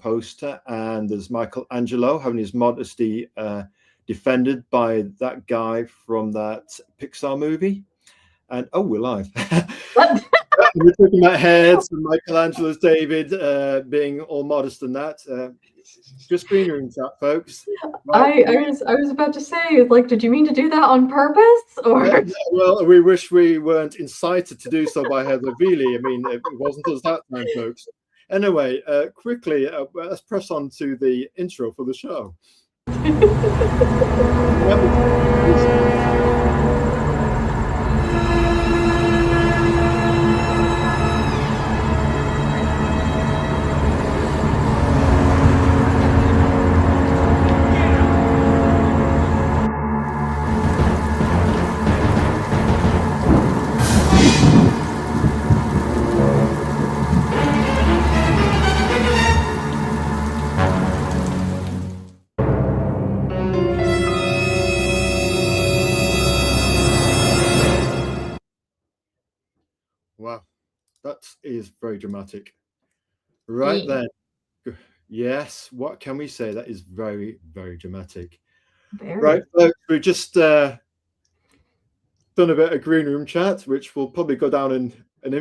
poster, and there's Michelangelo having his modesty defended by that guy from that Pixar movie. And oh, we're live. What? We're talking about heads and Michelangelo's David being all modest and that. Just green room chat, folks. Right. I was about to say, like, did you mean to do that on purpose? Or well, we wish we weren't incited to do so by Heather Veley. I mean, it wasn't us that time, folks. Anyway, quickly, let's press on to the intro for the show. Wow, that is very dramatic. Right then. Yes, what can we say? That is very, very dramatic. Very. Right, folks, we've just done a bit of green room chat, which will probably go down in an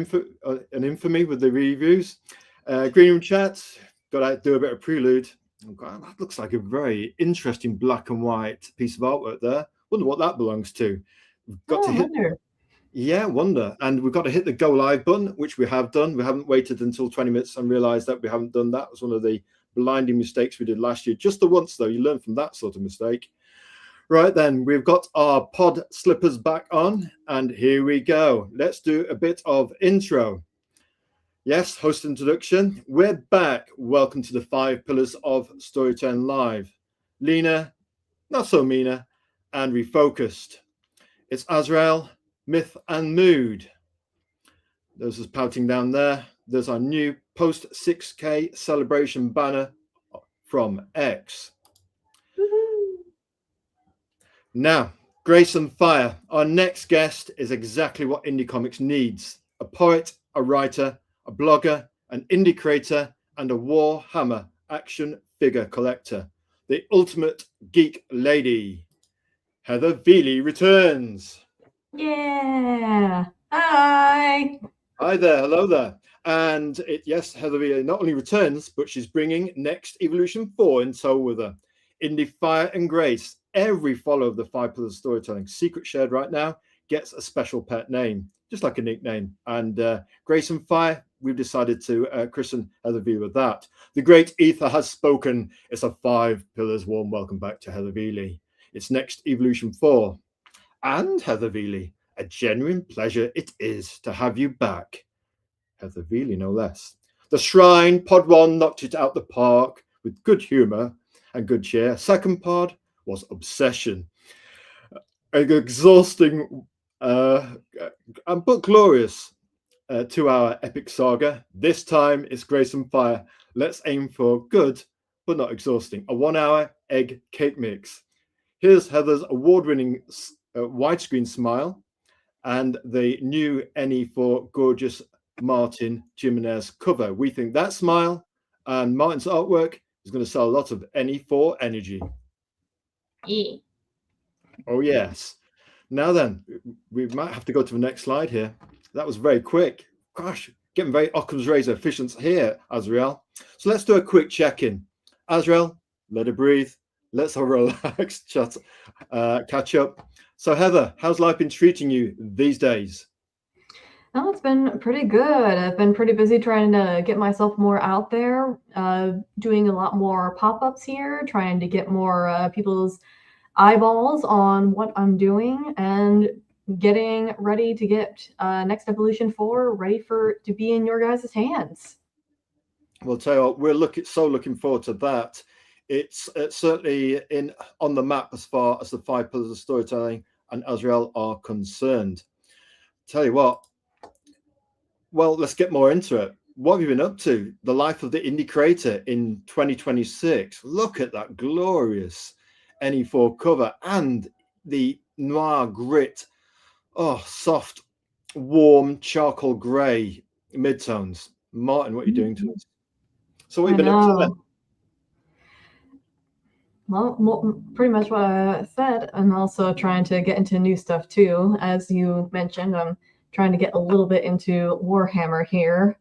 infamy with the reviews. Green room chat, got to do a bit of prelude. Oh God, that looks like a very interesting black and white piece of artwork there. Wonder what that belongs to. We've got to hit. Wonder. Yeah, wonder. And we've got to hit the go live button, which we have done. We haven't waited until 20 minutes and realized that we haven't done that. It was one of the blinding mistakes we did last year. Just the once, though. You learn from that sort of mistake. Right then, we've got our pod slippers back on, and here we go. Let's do a bit of intro. Yes, host introduction. We're back. Welcome to the 5 Pillars of Storytelling Live. Lena, not so Mina, and refocused. It's Azrael, Myth and Mood. There's us pouting down there. There's our new post 6K celebration banner from X. Now, Grace and Fire. Our next guest is exactly what indie comics needs. A poet, a writer, a blogger, an indie creator, and a Warhammer action figure collector. The ultimate geek lady. Heather Veley returns. Yeah. Hi. Hi there. Hello there. And yes, Heather Veley not only returns, but she's bringing Next Evolution 4 in tow with her. Indie Fire and Grace. Every follower of the 5 Pillars of Storytelling secret shared right now gets a special pet name, just like a nickname. And Grace and Fire, we've decided to christen Heather Veley with that. The great ether has spoken. It's a 5 Pillars warm welcome back to Heather Veley. It's Next Evolution 4. And Heather Veley, a genuine pleasure it is to have you back. Heather Veley, no less. The Shrine, Pod 1 knocked it out the park with good humour and good cheer. Second pod was Obsession. An exhausting but glorious 2-hour epic saga. This time it's Grace and Fire. Let's aim for good, but not exhausting. A 1-hour egg cake mix. Here's Heather's award-winning widescreen smile and the new NE4 gorgeous Martin Gimenez cover. We think that smile and Martin's artwork is going to sell a lot of NE4 energy. Yeah. Oh, yes. Now then, we might have to go to the next slide here. That was very quick. Gosh, getting very Occam's razor efficient here, Azrael. So let's do a quick check-in. Azrael, let it breathe. Let's have a relaxed chat, catch up. So Heather, how's life been treating you these days? Oh, it's been pretty good. I've been pretty busy trying to get myself more out there, doing a lot more pop-ups here, trying to get more people's eyeballs on what I'm doing, and getting ready to get Next Evolution 4 ready to be in your guys' hands. Well, tell you what, we're looking forward to that. It's certainly on the map as far as the 5 Pillars of Storytelling and Azrael are concerned. Tell you what, well, let's get more into it. What have you been up to? The life of the indie creator in 2026. Look at that glorious NE4 cover and the noir grit. Oh, soft, warm charcoal grey midtones. Martin, what are you doing to us? So what have you been up to then? Well, pretty much what I said, and also trying to get into new stuff too. As you mentioned, I'm trying to get a little bit into Warhammer here.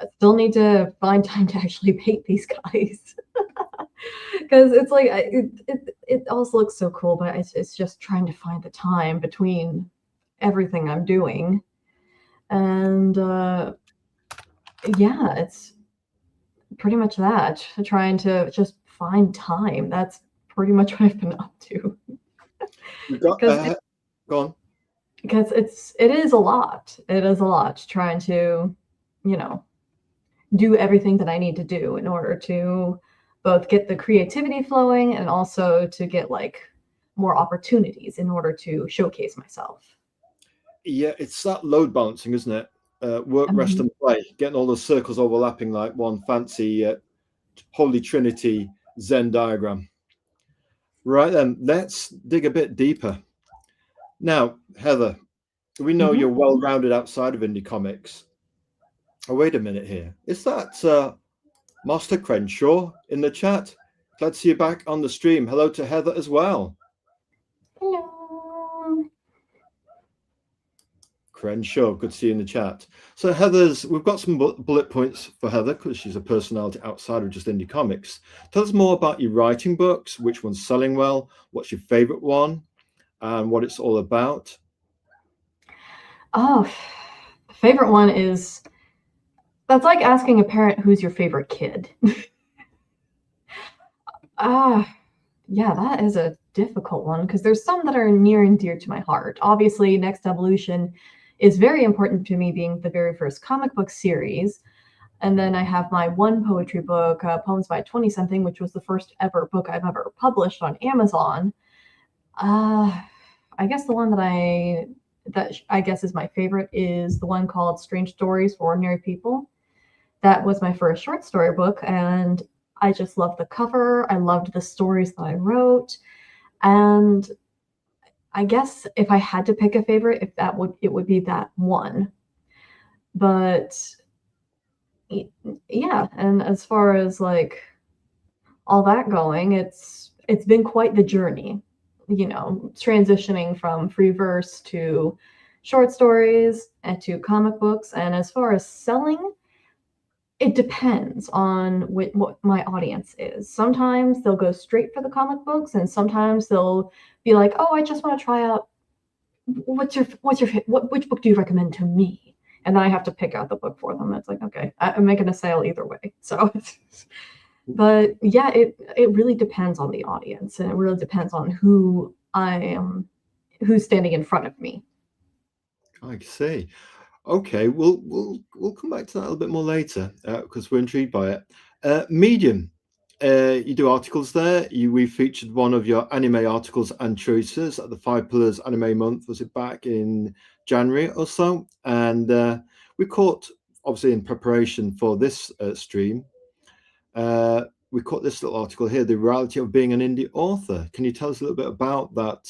I still need to find time to actually paint these guys because it's like it also looks so cool, but it's just trying to find the time between everything I'm doing, and yeah, it's pretty much that. Trying to just find time. That's pretty much what I've been up to. You got Because go on. it is a lot. It is a lot trying to, you know, do everything that I need to do in order to both get the creativity flowing and also to get like more opportunities in order to showcase myself. Yeah, it's that load balancing, isn't it? Work, rest, Mhm. and play. Getting all those circles overlapping like one fancy Holy Trinity Zen diagram. Right then, let's dig a bit deeper. Now, Heather, we know you're Mhm. well rounded outside of indie comics. Oh, wait a minute here. Is that Master Crenshaw in the chat? Glad to see you back on the stream. Hello to Heather as well. Hello. Crenshaw, good to see you in the chat. So we've got some bullet points for Heather because she's a personality outside of just indie comics. Tell us more about your writing books, which one's selling well, what's your favorite one, and what it's all about. Oh, favorite one is that's like asking a parent who's your favorite kid. Ah, yeah, that is a difficult one because there's some that are near and dear to my heart. Obviously, Next Evolution is very important to me, being the very first comic book series. And then I have my one poetry book, Poems by 20 something, which was the first ever book I've ever published on Amazon. I guess the one that I guess is my favorite is the one called Strange Stories for Ordinary People. That was my first short story book, and I just loved the cover. I loved the stories that I wrote, and I guess if I had to pick a favorite, if that would it would be that one. But yeah, and as far as like all that going, it's been quite the journey, transitioning from free verse to short stories and to comic books. And as far as selling, it depends on what my audience is. Sometimes they'll go straight for the comic books, and sometimes they'll be like, "Oh, I just want to try out. Which book do you recommend to me?" And then I have to pick out the book for them. It's like, okay, I'm making a sale either way. So, but yeah, it really depends on the audience, and it really depends on who's standing in front of me. I see. Okay, we'll come back to that a little bit more later because we're intrigued by it. Medium, you do articles there. We featured one of your anime articles and choices at the Five Pillars Anime Month. Was it back in January or so? And we caught, obviously, in preparation for this stream, we caught this little article here: the reality of being an indie author. Can you tell us a little bit about that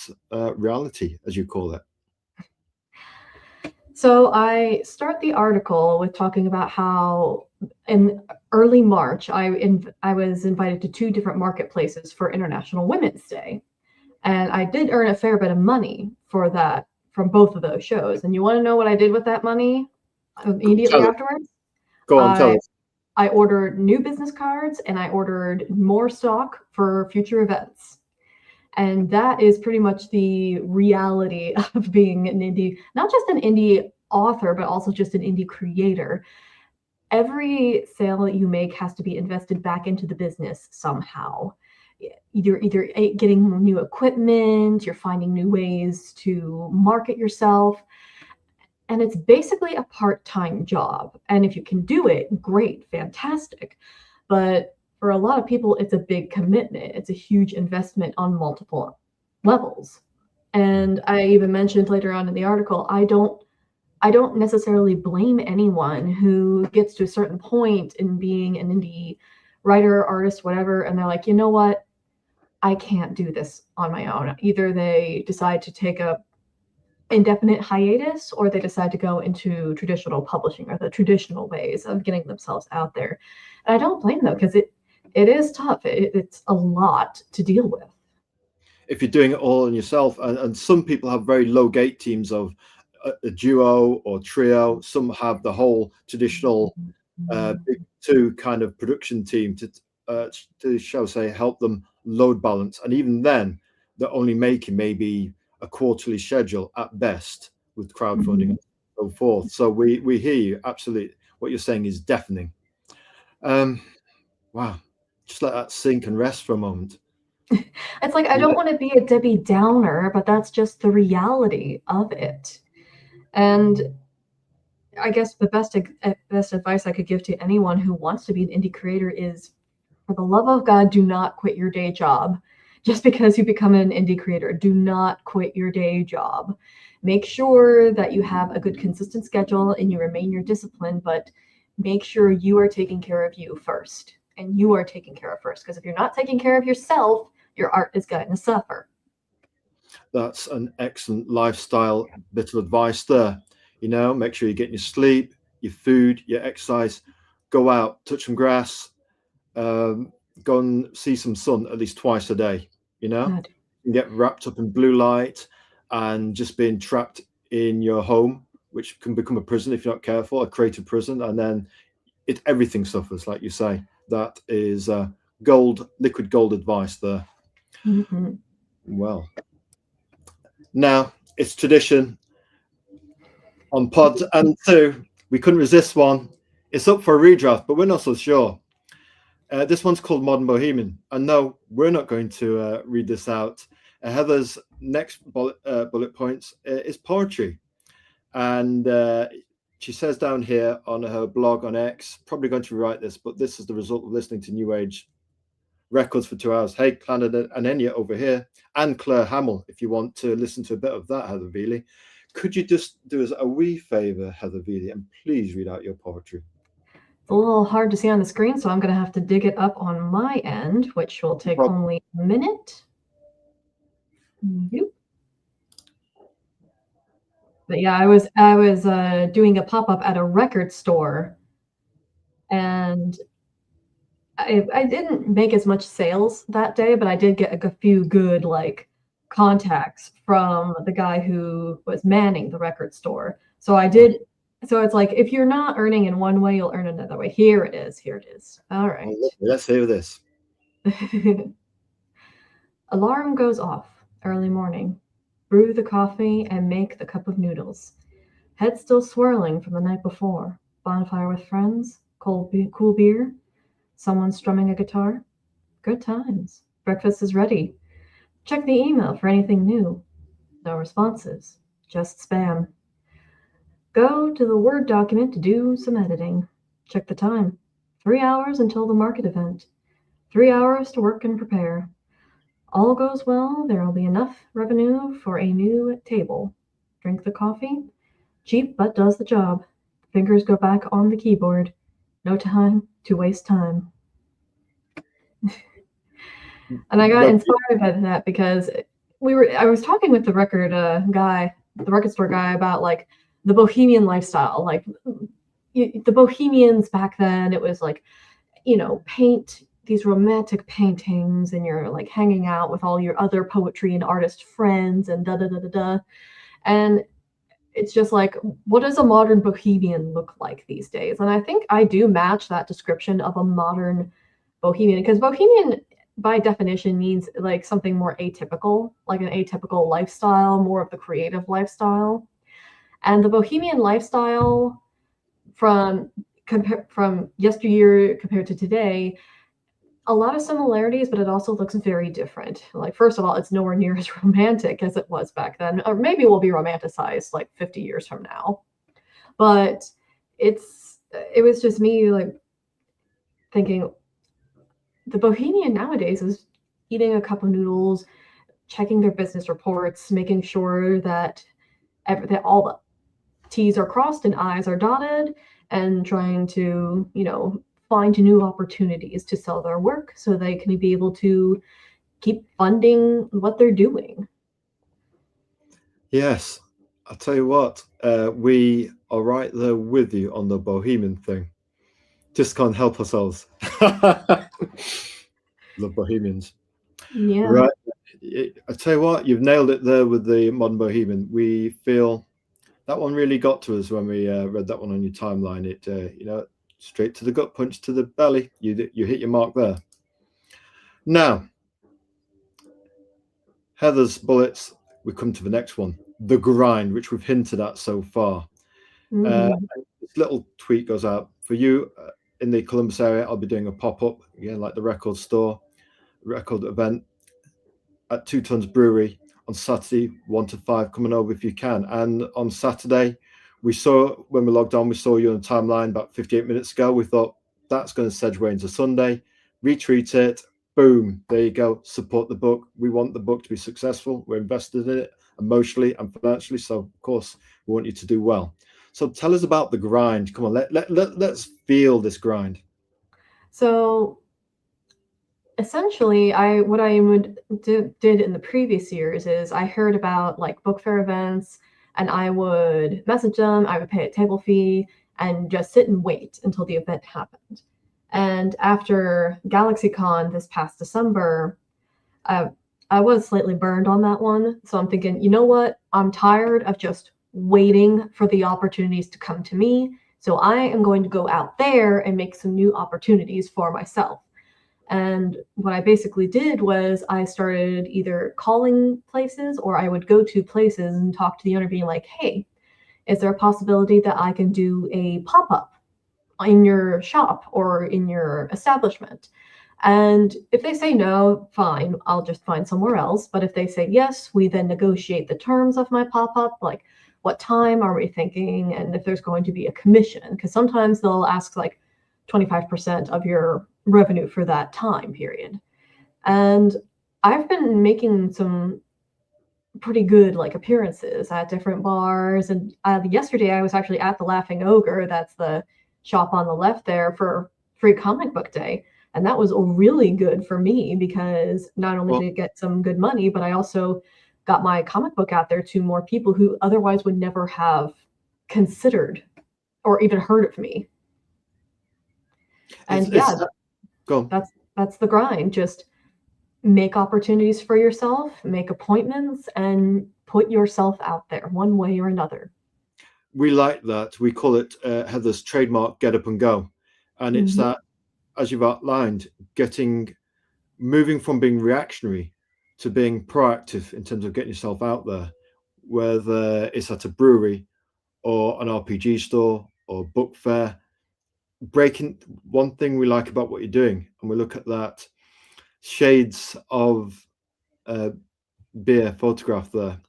reality, as you call it? So I start the article with talking about how in early March I was invited to two different marketplaces for International Women's Day, and I did earn a fair bit of money for that from both of those shows. And you want to know what I did with that money immediately Tell us. afterwards? Go on, tell I us. I ordered new business cards and I ordered more stock for future events. And that is pretty much the reality of being an indie, not just an indie author, but also just an indie creator. Every sale that you make has to be invested back into the business somehow. Either getting new equipment, you're finding new ways to market yourself, and it's basically a part-time job. And if you can do it, great, fantastic. But for a lot of people, it's a big commitment. It's a huge investment on multiple levels. And I even mentioned later on in the article, I don't necessarily blame anyone who gets to a certain point in being an indie writer, artist, whatever, and they're like, you know what? I can't do this on my own. Either they decide to take a indefinite hiatus or they decide to go into traditional publishing or the traditional ways of getting themselves out there. And I don't blame them because it is tough. It's a lot to deal with. If you're doing it all on yourself, and some people have very low gate teams of a duo or trio. Some have the whole traditional big two kind of production team to shall say help them load balance, and even then they're only making maybe a quarterly schedule at best with crowdfunding and so forth. So we hear you absolutely. What you're saying is deafening. Wow, just let that sink and rest for a moment. It's like I don't want to be a Debbie Downer, but that's just the reality of it. And I guess the best advice I could give to anyone who wants to be an indie creator is, for the love of God, do not quit your day job. Just because you become an indie creator, do not quit your day job. Make sure that you have a good consistent schedule and you remain your discipline, but make sure you are taking care of you first. And you are taking care of first. Because if you're not taking care of yourself, your art is going to suffer. That's an excellent lifestyle bit of advice there. You know, make sure you're getting your sleep, your food, your exercise. Go out, touch some grass, go and see some sun at least twice a day. You know, you get wrapped up in blue light and just being trapped in your home, which can become a prison if you're not careful, a creative prison, and then everything suffers, like you say. That is liquid gold advice there. Well, now it's tradition on Pod and 2. We couldn't resist one. It's up for a redraft, but we're not so sure. This one's called Modern Bohemian. And no, we're not going to read this out. Heather's next bullet points is poetry. And she says down here on her blog on X, probably going to rewrite this, but this is the result of listening to New Age records for 2 hours. Hey, Clan and Enya over here, and Claire Hamill, if you want to listen to a bit of that, Heather Veley. Could you just do us a wee favour, Heather Veley, and please read out your poetry? It's a little hard to see on the screen, so I'm going to have to dig it up on my end, which will take only a minute. But yeah, I was doing a pop-up at a record store, and I didn't make as much sales that day, but I did get a few good contacts from the guy who was manning the record store. So I did. So it's like, if you're not earning in one way, you'll earn another way. Here it is. Here it is. All right. Let's hear this. Alarm goes off. Early morning. Brew the coffee and make the cup of noodles. Head still swirling from the night before. Bonfire with friends. Cool beer. Someone strumming a guitar. Good times. Breakfast is ready. Check the email for anything new. No responses. Just spam. Go to the Word document to do some editing. Check the time. 3 hours until the market event. 3 hours to work and prepare. All goes well, there will be enough revenue for a new table. Drink the coffee. Cheap but does the job. Fingers go back on the keyboard. No time to waste time. And I got inspired by that because I was talking with the record store guy, about the bohemian lifestyle. The bohemians back then, it was paint these romantic paintings, and you're hanging out with all your other poetry and artist friends and da-da-da-da-da. And it's just what does a modern bohemian look like these days? And I think I do match that description of a modern bohemian, because bohemian by definition means something more atypical, an atypical lifestyle, more of the creative lifestyle. And the bohemian lifestyle from yesteryear compared to today, a lot of similarities, but it also looks very different. First of all, it's nowhere near as romantic as it was back then, or maybe it will be romanticized 50 years from now. But it was just me thinking, the bohemian nowadays is eating a cup of noodles, checking their business reports, making sure that all the T's are crossed and I's are dotted, and trying to, find new opportunities to sell their work so they can be able to keep funding what they're doing. Yes, I'll tell you what, we are right there with you on the bohemian thing. Just can't help ourselves. Love Bohemians. Yeah. Right. I tell you what, you've nailed it there with the Modern Bohemian. We feel that one really got to us when we read that one on your timeline. It, straight to the gut punch to the belly. You hit your mark there. Now, Heather's bullets, we come to the next one, the grind, which we've hinted at so far. Mhm. This little tweet goes out for you in the Columbus area. I'll be doing a pop-up again, like the record store, record event at 2 Tons Brewery on Saturday, 1 to 5. Coming over if you can. And on Saturday, we saw when we logged on, we saw you on the timeline about 58 minutes ago. We thought that's going to segue into Sunday. Retweet it. Boom. There you go. Support the book. We want the book to be successful. We're invested in it emotionally and financially. So, of course, we want you to do well. So tell us about the grind. Come on, let's feel this grind. So essentially, what I did in the previous years is I heard about like book fair events, and I would message them. I would pay a table fee and just sit and wait until the event happened. And after GalaxyCon this past December, I was slightly burned on that one. So I'm thinking, you know what? I'm tired of just waiting for the opportunities to come to me. So I am going to go out there and make some new opportunities for myself. And what I basically did was I started either calling places, or I would go to places and talk to the owner, being like, hey, is there a possibility that I can do a pop-up in your shop or in your establishment? And if they say no, fine, I'll just find somewhere else. But if they say yes, we then negotiate the terms of my pop-up, like what time are we thinking, and if there's going to be a commission, because sometimes they'll ask like 25% of your revenue for that time period. And I've been making some pretty good like appearances at different bars. And yesterday I was actually at the Laughing Ogre, that's the shop on the left there, for free comic book day. And that was really good for me, because not only did I get some good money, but I also got my comic book out there to more people who otherwise would never have considered or even heard of me. And that's the grind. Just make opportunities for yourself, make appointments, and put yourself out there one way or another. We like that. We call it Heather's trademark, get up and go. And it's that, as you've outlined, moving from being reactionary to being proactive in terms of getting yourself out there, whether it's at a brewery or an RPG store or book fair. One thing we like about what you're doing, and we look at that shades of beer photograph there,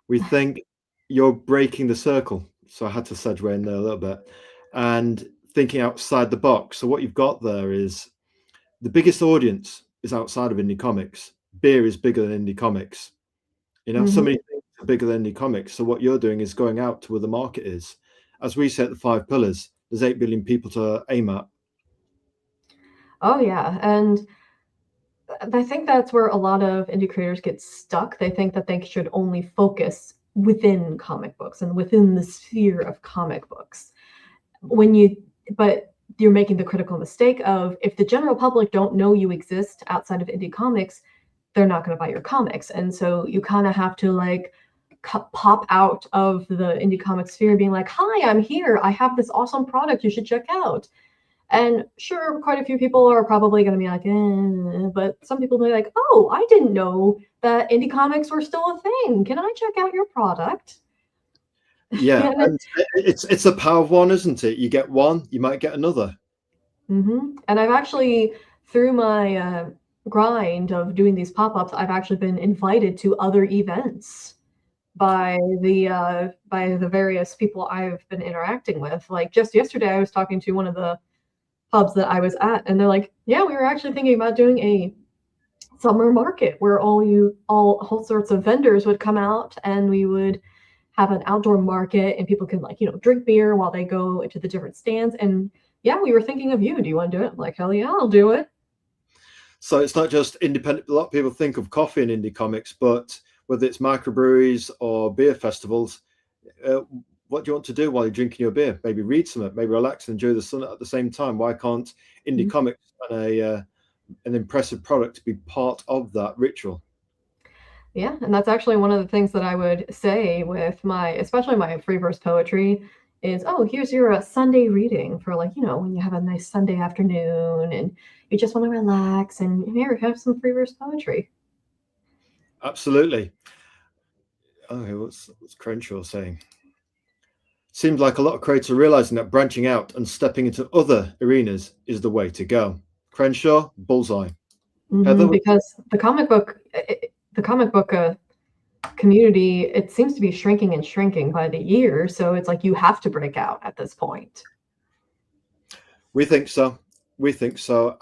we think you're breaking the circle. So I had to segue in there a little bit and thinking outside the box. So what you've got there is the biggest audience is outside of indie comics. Beer is bigger than indie comics. So many things are bigger than indie comics. So what you're doing is going out to where the market is. As we say at the 5 pillars, there's 8 billion people to aim at. Oh yeah, and I think that's where a lot of indie creators get stuck. They think that they should only focus within comic books and within the sphere of comic books. But you're making the critical mistake of, if the general public don't know you exist outside of indie comics, they're not going to buy your comics. And so you kind of have to like pop out of the indie comic sphere being like, hi, I'm here. I have this awesome product you should check out. And sure, quite a few people are probably going to be like, but some people will be like, oh, I didn't know that indie comics were still a thing. Can I check out your product? Yeah, and it's a power of one, isn't it? You get one, you might get another. And I've actually, through my grind of doing these pop-ups, I've actually been invited to other events by the various people I've been interacting with. Like just yesterday, I was talking to one of the pubs that I was at, and they're like, yeah, we were actually thinking about doing a summer market where all sorts of vendors would come out, and we would have an outdoor market, and people can drink beer while they go into the different stands. And yeah, we were thinking of you. Do you want to do it? I'm like, hell yeah, I'll do it. So it's not just independent. A lot of people think of coffee and indie comics, but whether it's microbreweries or beer festivals, what do you want to do while you're drinking your beer? Maybe read something, maybe relax and enjoy the sun at the same time. Why can't indie comics and an impressive product be part of that ritual? Yeah, and that's actually one of the things that I would say with especially my free verse poetry is, oh, here's your Sunday reading for, like, when you have a nice Sunday afternoon and you just want to relax, and here, have some free verse poetry. Absolutely. Okay, what's Crenshaw saying? Seems like a lot of creators are realizing that branching out and stepping into other arenas is the way to go. Crenshaw, bullseye. Heather, Because the comic book community, it seems to be shrinking and shrinking by the year. So it's like you have to break out at this point. we think so. We think so.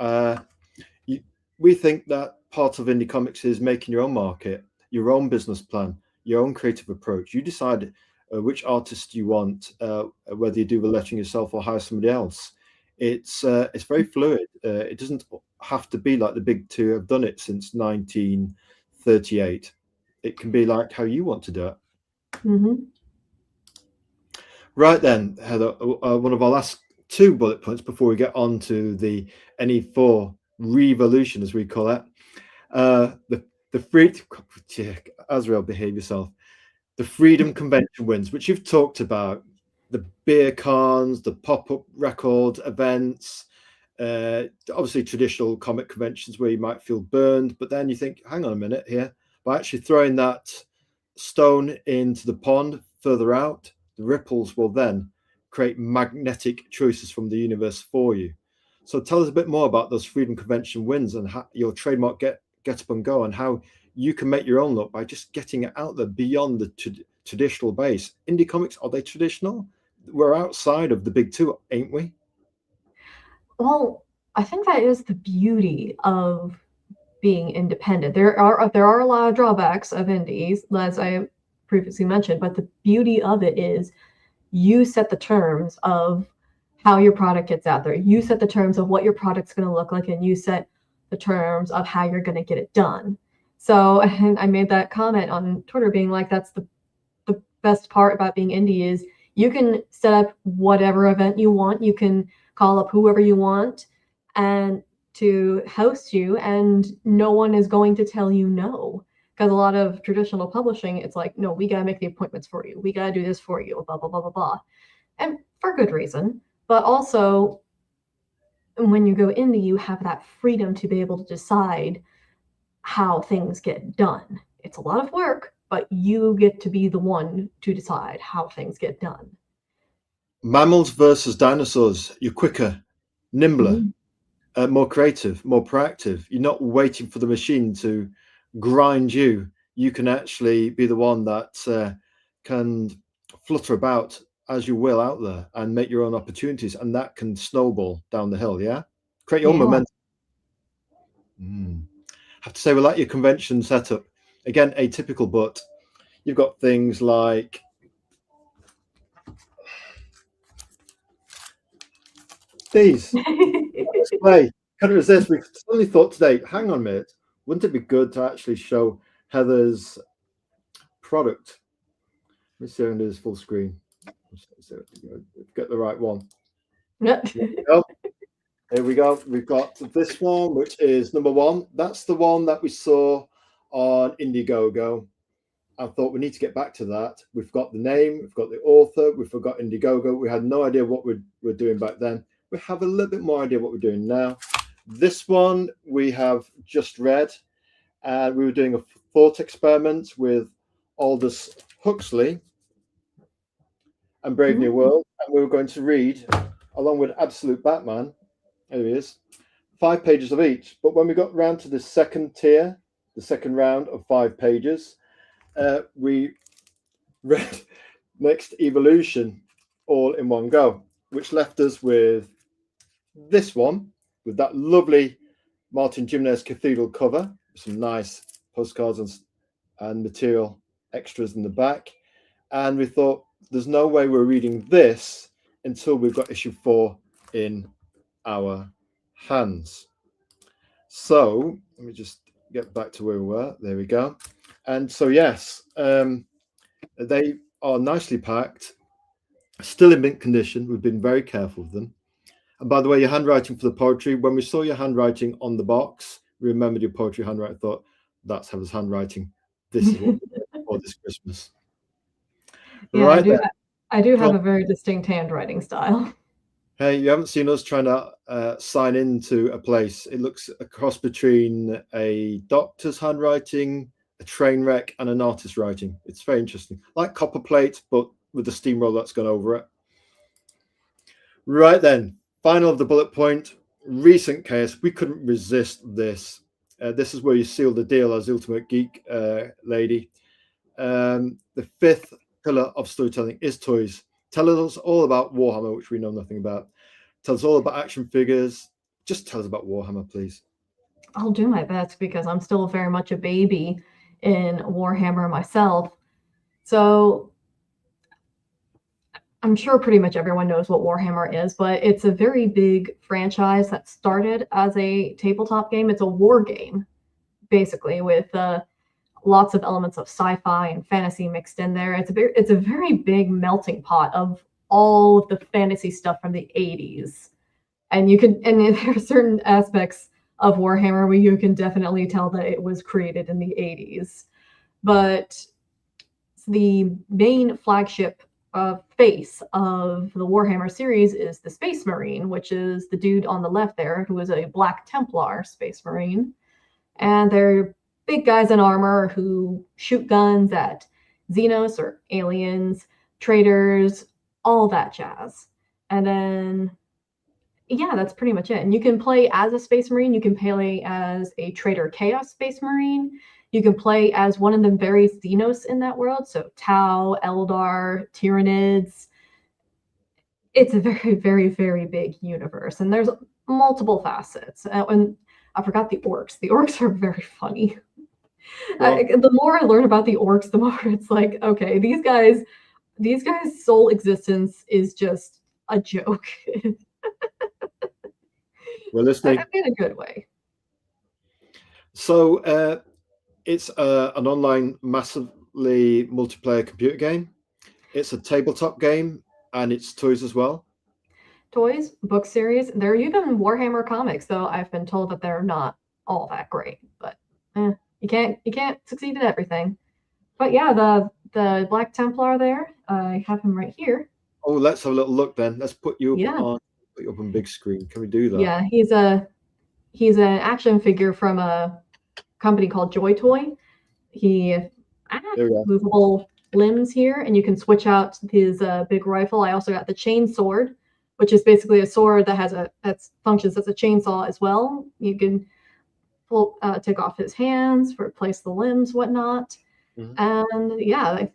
We think that part of indie comics is making your own market, your own business plan, your own creative approach. You decide which artist you want, whether you do the lettering yourself or hire somebody else. It's very fluid. It doesn't have to be like the big two have done it since 1938. It can be like how you want to do it. Right then, Heather, one of our last two bullet points before we get on to the NE4 revolution, as we call it. The free, Azrael, behave yourself. The Freedom Convention wins, which you've talked about, the beer cons, the pop-up record events, obviously traditional comic conventions where you might feel burned, but then you think, hang on a minute here, by actually throwing that stone into the pond further out, the ripples will then create magnetic choices from the universe for you. So tell us a bit more about those Freedom Convention wins and how your trademark get up and go, and how you can make your own look by just getting it out there beyond the traditional base. Indie comics, are they traditional? We're outside of the big two, ain't we? Well, I think that is the beauty of being independent. There are a lot of drawbacks of indies, as I previously mentioned, but the beauty of it is you set the terms of how your product gets out there. You set the terms of what your product's going to look like, and you set the terms of how you're going to get it done. So, and I made that comment on Twitter being like, that's the best part about being indie is you can set up whatever event you want. You can call up whoever you want and to host you, and no one is going to tell you no. Because a lot of traditional publishing, it's like, no, we got to make the appointments for you. We got to do this for you, blah, blah, blah, blah, blah. And for good reason. But also, when you go indie, you have that freedom to be able to decide how things get done. It's a lot of work, but you get to be the one to decide how things get done. Mammals versus dinosaurs. You're quicker, nimbler, more creative, more proactive. You're not waiting for the machine to grind you. You can actually be the one that can flutter about as you will out there and make your own opportunities, and that can snowball down the hill. Yeah, create your own momentum. Have to say, we like your convention setup. Again, atypical, but you've got things like these. Display. Couldn't resist. We suddenly thought today, hang on a minute, wouldn't it be good to actually show Heather's product? Let me see if there's full screen. Get the right one. Here we go. We've got this one, which is number one. That's the one that we saw on Indiegogo. I thought we need to get back to that. We've got the name, we've got the author, we forgot Indiegogo. We had no idea what we're doing back then. We have a little bit more idea what we're doing now. This one we have just read, and we were doing a thought experiment with Aldous Huxley and Brave New World, and we were going to read, along with Absolute Batman, there he is, 5 pages of each. But when we got round to the second tier, the second round of 5 pages, we read Next Evolution all in one go, which left us with this one, with that lovely Martin Gimenez Cathedral cover, some nice postcards and material extras in the back. And we thought, there's no way we're reading this until we've got issue 4 in our hands. So let me just get back to where we were. There we go. And so, yes, they are nicely packed. Still in mint condition. We've been very careful with them. And by the way, your handwriting for the poetry, when we saw your handwriting on the box, we remembered your poetry handwriting, thought, that's Heather's handwriting. This is what we're for this Christmas. Yeah, I Right do. then. I do have Well, a very distinct handwriting style. hey, you haven't seen us trying to sign into a place. It looks a cross between a doctor's handwriting, a train wreck, and an artist's writing. It's very interesting. Like copper plate, but with the steamroller that's gone over it. Right then, final of the bullet point, recent case. We couldn't resist this. This is where you seal the deal as the Ultimate Geek lady. The fifth pillar of storytelling is toys. Tell us all about Warhammer, which we know nothing about. Tell us all about action figures. Just tell us about Warhammer, please. I'll do my best because I'm still very much a baby in Warhammer myself. So I'm sure pretty much everyone knows what Warhammer is, but it's a very big franchise that started as a tabletop game. It's a war game, basically, with lots of elements of sci-fi and fantasy mixed in there. It's a very big melting pot of all of the fantasy stuff from the 80s. And there are certain aspects of Warhammer where you can definitely tell that it was created in the 80s. But the main flagship face of the Warhammer series is the Space Marine, which is the dude on the left there, who is a Black Templar Space Marine. And they're big guys in armor who shoot guns at Xenos or aliens, traitors, all that jazz. And then, yeah, that's pretty much it. And you can play as a Space Marine. You can play as a Traitor Chaos Space Marine. You can play as one of the various Xenos in that world. So Tau, Eldar, Tyranids. It's a very, very, very big universe. And there's multiple facets. And I forgot the orcs. The orcs are very funny. Well, The more I learn about the orcs, the more it's like, okay, these guys' sole existence is just a joke. we're listening. In a good way. So it's an online, massively multiplayer computer game. It's a tabletop game, and it's toys as well. Toys, book series. There are even Warhammer comics, though I've been told that they're not all that great. But you can't succeed at everything. But yeah, the Black Templar there, I have him right here. Oh, let's have a little look then. Let's put you up Yeah. on big screen. Can we do that? Yeah, he's an action figure from a company called Joy Toy. He movable limbs here, and you can switch out his big rifle. I also got the chain sword, which is basically a sword that functions as a chainsaw as well. You can take off his hands, replace the limbs, whatnot. And yeah,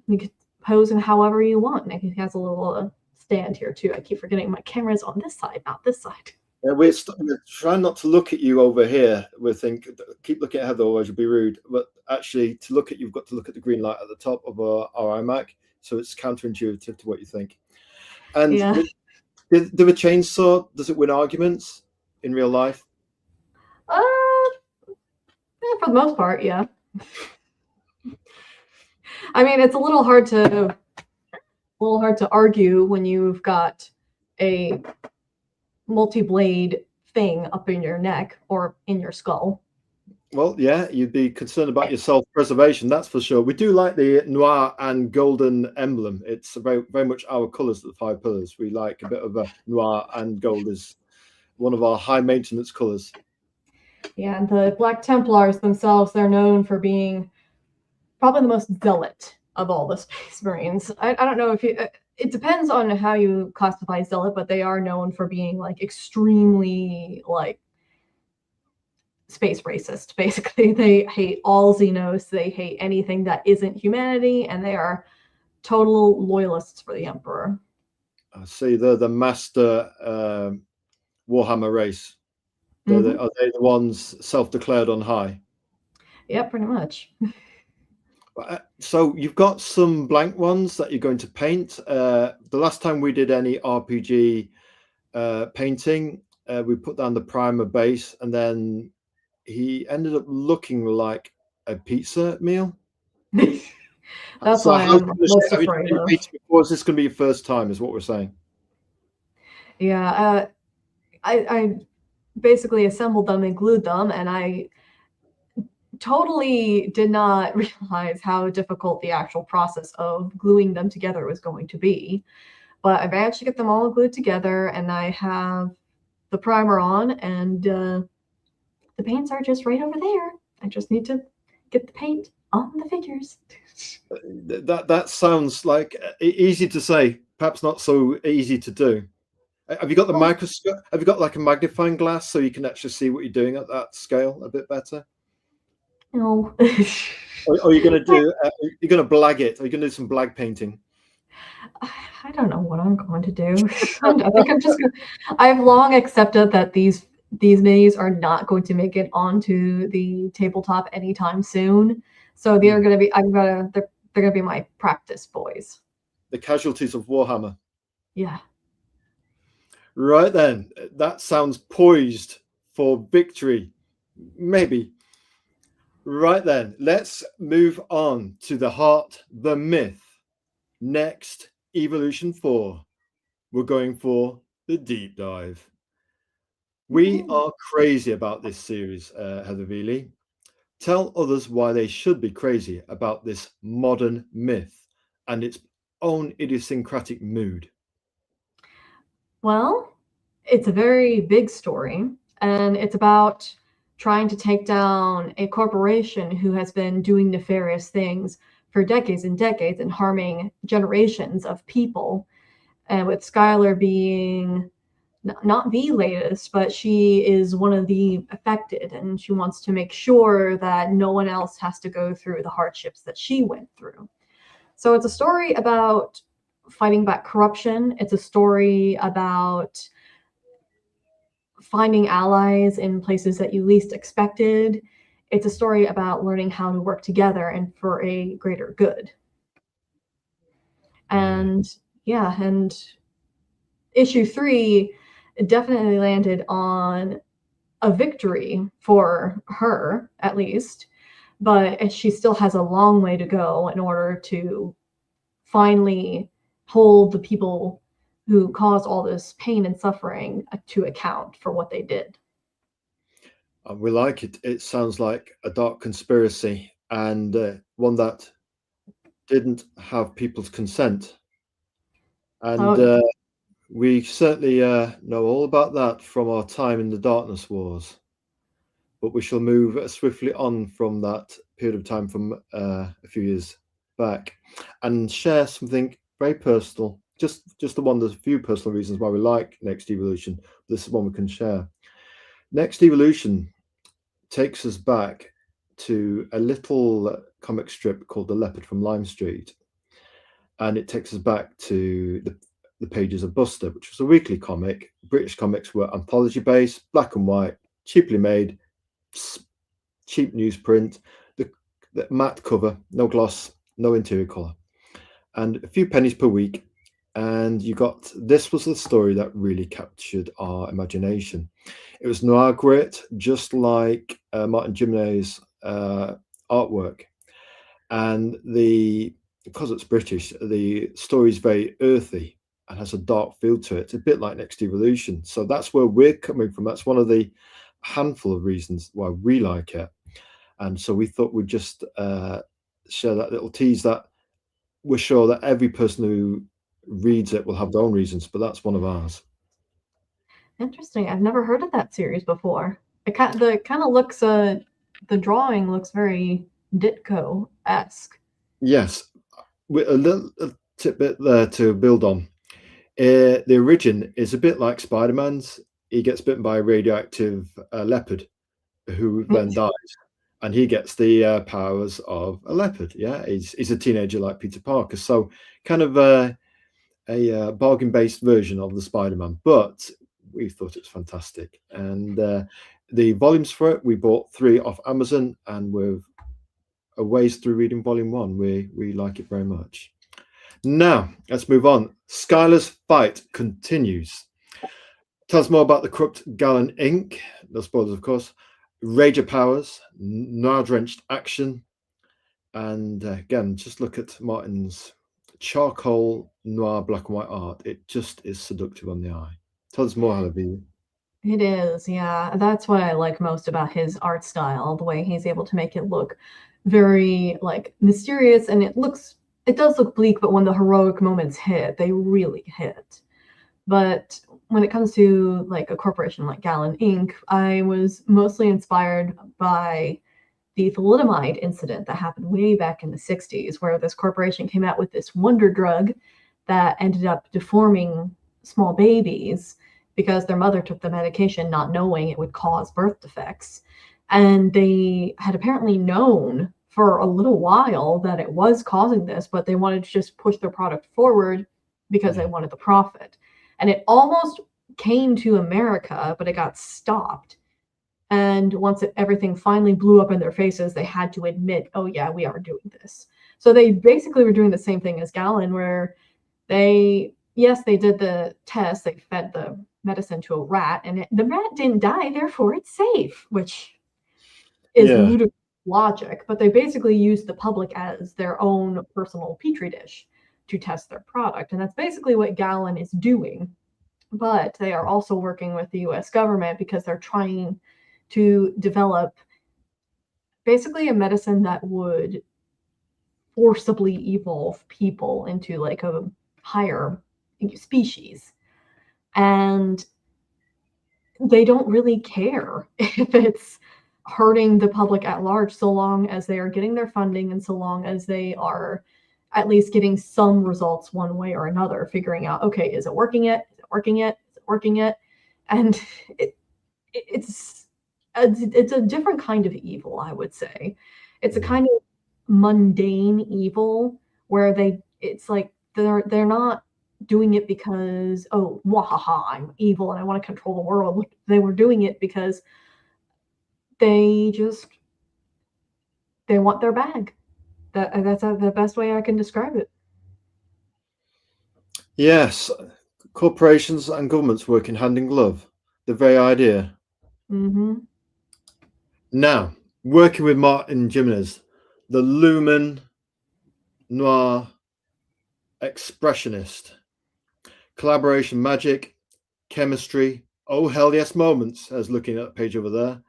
you can pose him however you want. And he has a little stand here too. I keep forgetting my camera's on this side, not this side. Yeah, we're trying not to look at you over here. We think keep looking at Heather, otherwise you'll be rude. But actually, to look at you've got to look at the green light at the top of our iMac, so it's counterintuitive to what you think. And yeah. do a chainsaw, does it win arguments in real life? For the most part, yeah. I mean, it's a little hard to argue when you've got a multi-blade thing up in your neck or in your skull. Well, yeah, you'd be concerned about your self-preservation, that's for sure. We do like the noir and golden emblem. It's very, very much our colours, the 5 pillars. We like a bit of a noir, and gold is one of our high maintenance colours. Yeah, and the Black Templars themselves, they're known for being probably the most zealot of all the Space Marines. I don't know if it depends on how you classify zealot, but they are known for being like extremely like space racist. Basically, they hate all Xenos. They hate anything that isn't humanity, and they are total loyalists for the Emperor. I see they're the master Warhammer race. Are they the ones self-declared on high? Yeah, pretty much. So you've got some blank ones that you're going to paint. The last time we did any RPG painting, we put down the primer base, and then he ended up looking like a pizza meal. That's So why how I'm most have you done afraid any of. painting before? Is this going to be your first time, is what we're saying? Yeah, I basically assembled them and glued them, and I totally did not realize how difficult the actual process of gluing them together was going to be. But I managed to get them all glued together, and I have the primer on, and the paints are just right over there. I just need to get the paint on the figures. That sounds like easy to say, perhaps not so easy to do. Have you got the Well, microscope? Have you got like a magnifying glass so you can actually see what you're doing at that scale a bit better? no. Or are you going to do? You're going to blag it? Are you going to do some blag painting? I don't know what I'm going to do. I think I'm just gonna. I've long accepted that these minis are not going to make it onto the tabletop anytime soon. So they're going to be. They're going to be my practice boys. The casualties of Warhammer. Yeah. Right then, that sounds poised for victory. Maybe. Right then, let's move on to the heart, the myth. Next, Evolution 4. We're going for the deep dive. We are crazy about this series, Heather Veley. Tell others why they should be crazy about this modern myth and its own idiosyncratic mood. Well, it's a very big story, and it's about trying to take down a corporation who has been doing nefarious things for decades and decades and harming generations of people. And with Skylar being not the latest, but she is one of the affected, and she wants to make sure that no one else has to go through the hardships that she went through. So it's a story about fighting back corruption. It's a story about finding allies in places that you least expected. It's a story about learning how to work together and for a greater good. And yeah, and issue 3 definitely landed on a victory for her, at least, but she still has a long way to go in order to finally hold the people who caused all this pain and suffering to account for what they did. We like it. It sounds like a dark conspiracy and one that didn't have people's consent. And Oh, we certainly know all about that from our time in the Darkness Wars. But we shall move swiftly on from that period of time from a few years back and share something very personal. Just the one, there's a few personal reasons why we like Next Evolution. This is one we can share. Next Evolution takes us back to a little comic strip called The Leopard from Lime Street. And it takes us back to the pages of Buster, which was a weekly comic. British comics were anthology based, black and white, cheaply made, cheap newsprint, the matte cover, no gloss, no interior color, and a few pennies per week. And this was the story that really captured our imagination. It was noir grit, just like Martin Gimenez artwork. And because it's British, the story is very earthy and has a dark feel to it, a bit like Next Evolution. So that's where we're coming from. That's one of the handful of reasons why we like it. And so we thought we'd just share that little tease that we're sure that every person who reads it will have their own reasons, but that's one of ours. interesting. I've never heard of that series before. It kind of looks the drawing looks very Ditko-esque. Yes, with a little tidbit there to build on. The origin is a bit like Spider-Man's. He gets bitten by a radioactive leopard who then dies, and he gets the powers of a leopard. Yeah, he's a teenager like Peter Parker, so kind of a bargain-based version of the Spider-Man. But we thought it's fantastic, and the volumes for it, we bought 3 off Amazon, and we're a ways through reading volume 1. We like it very much. Now let's move on. Skylar's fight continues. Tell us more about the corrupt Gallon Inc. No spoilers, of course. Rager powers, noir-drenched action, And again, just look at Martin's charcoal noir black and white art. It just is seductive on the eye. Tell us more, Heather. It is, yeah. That's what I like most about his art style, the way he's able to make it look very like mysterious, and it does look bleak, but when the heroic moments hit, they really hit. But when it comes to like a corporation like Gallon Inc., I was mostly inspired by the thalidomide incident that happened way back in the 60s, where this corporation came out with this wonder drug that ended up deforming small babies because their mother took the medication not knowing it would cause birth defects. And they had apparently known for a little while that it was causing this, but they wanted to just push their product forward because they wanted the profit. And it almost came to America, but it got stopped. And once everything finally blew up in their faces, they had to admit, oh, yeah, we are doing this. So they basically were doing the same thing as Gallon, where they did the test, they fed the medicine to a rat, and the rat didn't die, therefore it's safe, which is ludicrous logic. But they basically used the public as their own personal petri dish to test their product. And that's basically what Gallon is doing. But they are also working with the US government because they're trying to develop basically a medicine that would forcibly evolve people into like a higher species. And they don't really care if it's hurting the public at large, so long as they are getting their funding and so long as they are at least getting some results one way or another, figuring out, okay, is it working yet? Is it working yet? Is it working yet? And it's a different kind of evil, I would say. It's a kind of mundane evil where it's like they're not doing it because, oh, wahaha, I'm evil and I want to control the world. They were doing it because they want their bag. That's the best way I can describe it. Yes, corporations and governments working hand in glove. The very idea. Mm-hmm. Now, working with Martin Gimenez, the lumen noir expressionist. Collaboration magic, chemistry, oh hell yes moments, as looking at the page over there,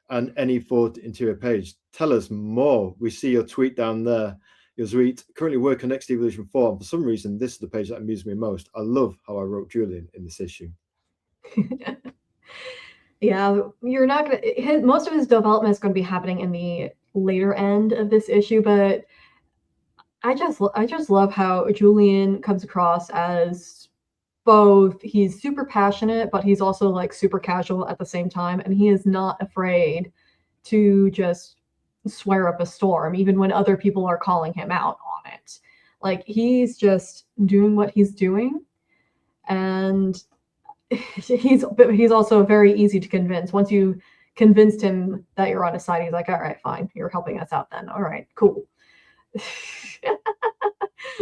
and any fourth interior page. Tell us more. We see your tweet down there. Your tweet, currently working on Next Evolution 4. And for some reason, this is the page that amused me most. I love how I wrote Julian in this issue. Yeah, you're not gonna. Most of his development is going to be happening in the later end of this issue, but I just love how Julian comes across as both. He's super passionate, but he's also like super casual at the same time, and he is not afraid to just swear up a storm, even when other people are calling him out on it. Like he's just doing what he's doing, and he's also very easy to convince. Once you convinced him that you're on his side, he's like, all right, fine, you're helping us out then. All right, cool.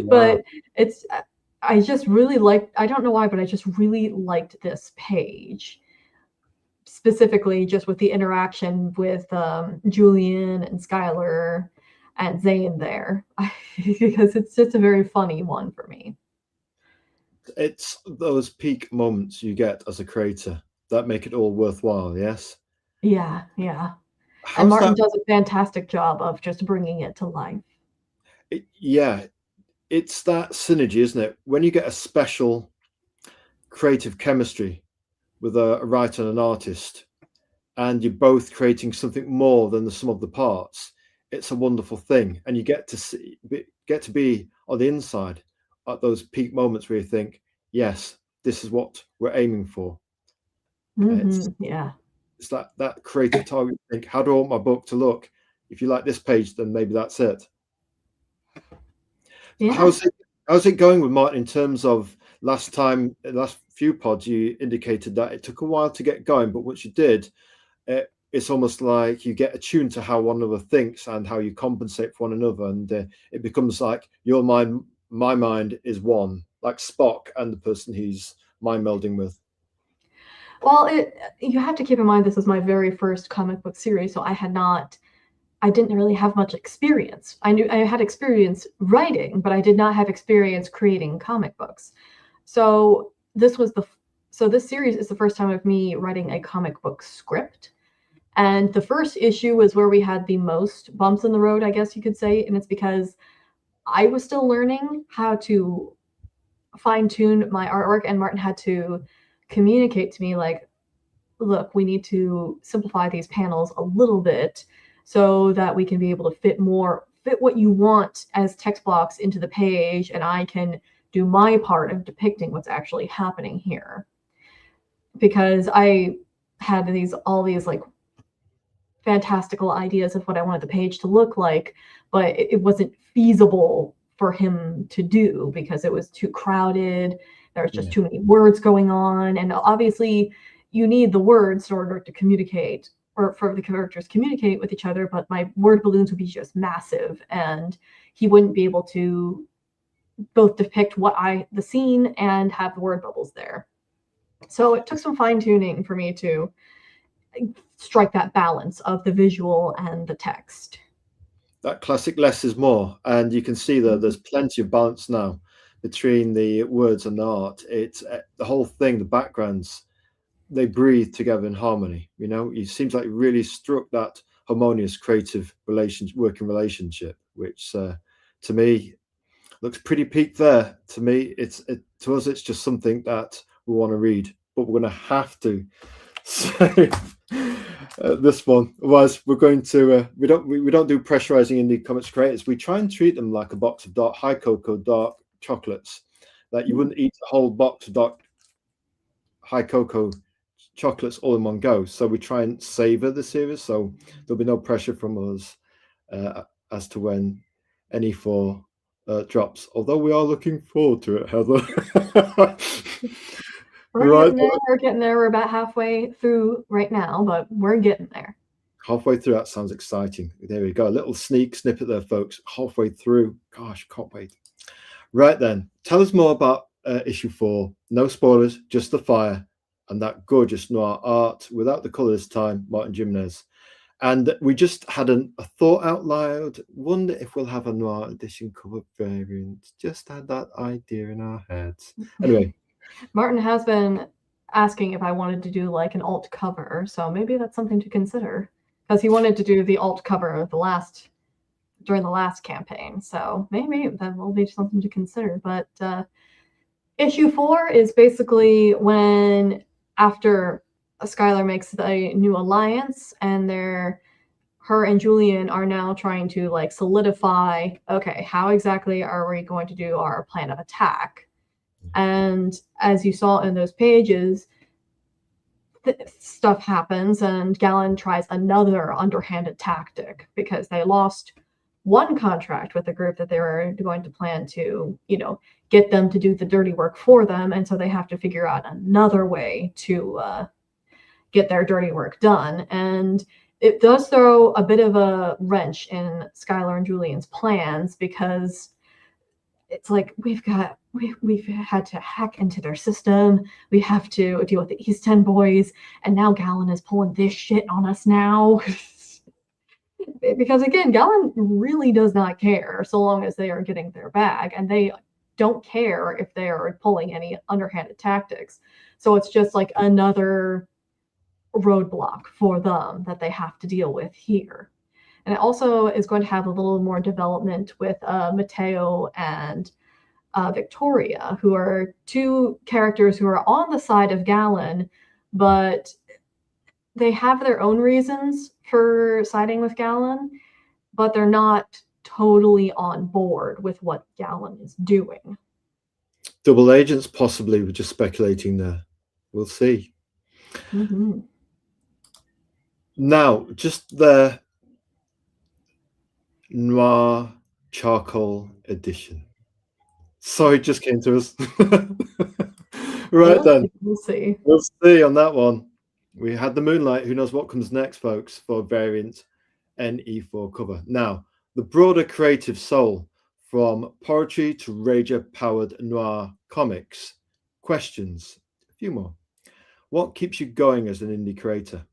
But I just really liked, I don't know why, but I just really liked this page. Specifically just with the interaction with Julian and Skylar and Zane there. Because it's just a very funny one for me. It's those peak moments you get as a creator that make it all worthwhile, yes? Yeah. And Martin does a fantastic job of just bringing it to life. It's that synergy, isn't it? When you get a special creative chemistry with a writer and an artist, and you're both creating something more than the sum of the parts, it's a wonderful thing. And you get to be on the inside at those peak moments where you think, yes, this is what we're aiming for. It's that creative target. Think, how do I want my book to look? If you like this page, then maybe that's it. Yeah. How's it going with Martin in terms of last few pods? You indicated that it took a while to get going, but once you did, it's almost like you get attuned to how one another thinks and how you compensate for one another, and it becomes like your mind, my mind is one, like Spock and the person he's mind melding with. Well, you have to keep in mind this is my very first comic book series, so I had not I didn't really have much experience. I knew I had experience writing, but I did not have experience creating comic books. So this series is the first time of me writing a comic book script. And the first issue was where we had the most bumps in the road, I guess you could say, and it's because I was still learning how to fine tune my artwork, and Martin had to communicate to me like, look, we need to simplify these panels a little bit so that we can be able to fit what you want as text blocks into the page, and I can do my part of depicting what's actually happening here. Because I had all these like fantastical ideas of what I wanted the page to look like, but it wasn't feasible for him to do because it was too crowded. There was just too many words going on, and obviously you need the words in order to communicate, or for the characters communicate with each other, but my word balloons would be just massive, and he wouldn't be able to both depict the scene and have the word bubbles there. So it took some fine tuning for me to strike that balance of the visual and the text. That classic less is more, and you can see that there's plenty of balance now between the words and the art. It's the whole thing, the backgrounds, they breathe together in harmony. You know, it seems like it really struck that harmonious creative working relationship, which to me looks pretty peak there. To me, to us it's just something that we want to read, but we're going to have to say this one. Otherwise, we're going to we don't do pressurizing indie comics creators. We try and treat them like a box of high cocoa dark chocolates, that you wouldn't eat a whole box of dark high cocoa chocolates all in one go. So we try and savor the series, so there'll be no pressure from us as to when NE4 drops, although we are looking forward to it, Heather. We're getting there. We're about halfway through right now, but we're getting there. Halfway through, that sounds exciting. There we go. A little snippet there, folks. Halfway through. Gosh, can't wait. Right then, tell us more about issue 4. No spoilers, just the fire and that gorgeous noir art without the colour this time, Martin Gimenez. And we just had a thought out loud. Wonder if we'll have a noir edition cover variant. Just had that idea in our heads. Anyway. Martin has been asking if I wanted to do like an alt cover, so maybe that's something to consider, because he wanted to do the alt cover during the last campaign, so maybe that will be something to consider. But issue 4 is basically when, after Skylar makes a new alliance, and her and Julian are now trying to like solidify, okay, how exactly are we going to do our plan of attack? And as you saw in those pages, stuff happens, and Galen tries another underhanded tactic because they lost one contract with the group that they were going to plan to, get them to do the dirty work for them. And so they have to figure out another way to get their dirty work done. And it does throw a bit of a wrench in Skylar and Julian's plans, because it's like we've had to hack into their system. We have to deal with the East End boys, and now Galen is pulling this shit on us now. Because again, Galen really does not care so long as they are getting their bag, and they don't care if they are pulling any underhanded tactics. So it's just like another roadblock for them that they have to deal with here. And it also is going to have a little more development with Mateo and Victoria, who are two characters who are on the side of Galen, but they have their own reasons for siding with Galen, but they're not totally on board with what Galen is doing. Double agents, possibly. We're just speculating there. We'll see. Mm-hmm. Now, just the noir charcoal edition. Sorry, it just came to us. Right then. We'll see. We'll see on that one. We had the Moonlight. Who knows what comes next, folks, for variant NE4 cover. Now, the broader creative soul, from poetry to rager-powered noir comics. Questions. A few more. What keeps you going as an indie creator?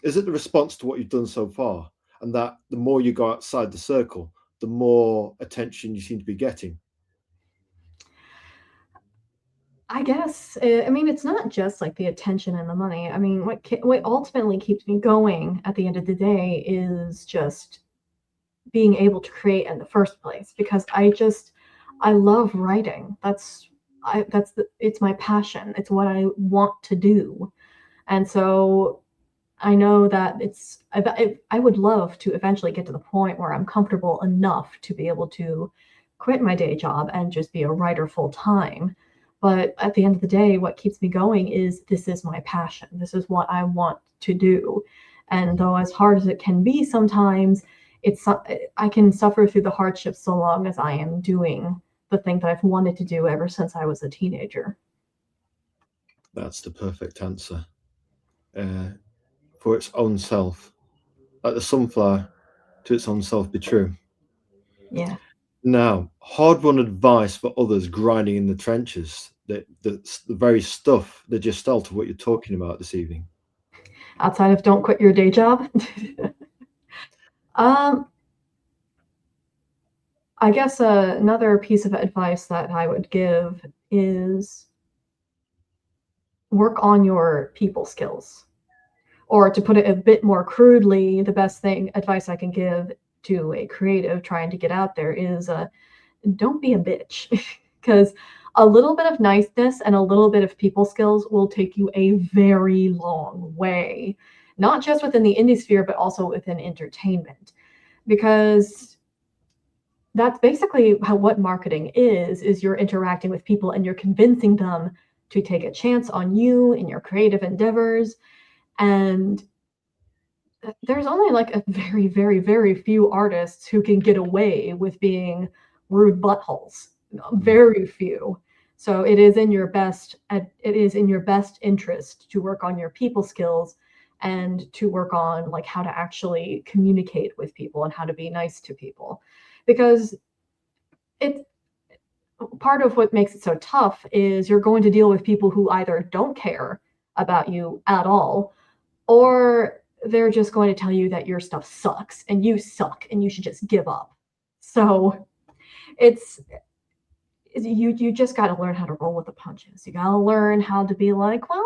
Is it the response to what you've done so far? and that the more you go outside the circle, the more attention you seem to be getting. I guess. I mean, it's not just like the attention and the money. I mean, what ultimately keeps me going at the end of the day is just being able to create in the first place, because I love writing. It's my passion. It's what I want to do. And so I know that I would love to eventually get to the point where I'm comfortable enough to be able to quit my day job and just be a writer full time. But at the end of the day, what keeps me going is this is my passion. This is what I want to do. And though as hard as it can be sometimes, I can suffer through the hardships so long as I am doing the thing that I've wanted to do ever since I was a teenager. That's the perfect answer. For its own self, like the sunflower, to its own self be true. Yeah. Now, hard-won advice for others grinding in the trenches. That's the very stuff, the gestalt of what you're talking about this evening. Outside of don't quit your day job. um, I guess another piece of advice that I would give is work on your people skills. Or to put it a bit more crudely, the best advice I can give to a creative trying to get out there is don't be a bitch, because a little bit of niceness and a little bit of people skills will take you a very long way, not just within the indie sphere, but also within entertainment, because that's basically what marketing is you're interacting with people and you're convincing them to take a chance on you in your creative endeavors. And there's only like a very, very, very few artists who can get away with being rude buttholes. Very few. So it is in your best interest to work on your people skills and to work on like how to actually communicate with people and how to be nice to people, because it's part of what makes it so tough is you're going to deal with people who either don't care about you at all, or they're just going to tell you that your stuff sucks and you suck and you should just give up. So you just got to learn how to roll with the punches. You got to learn how to be like, well,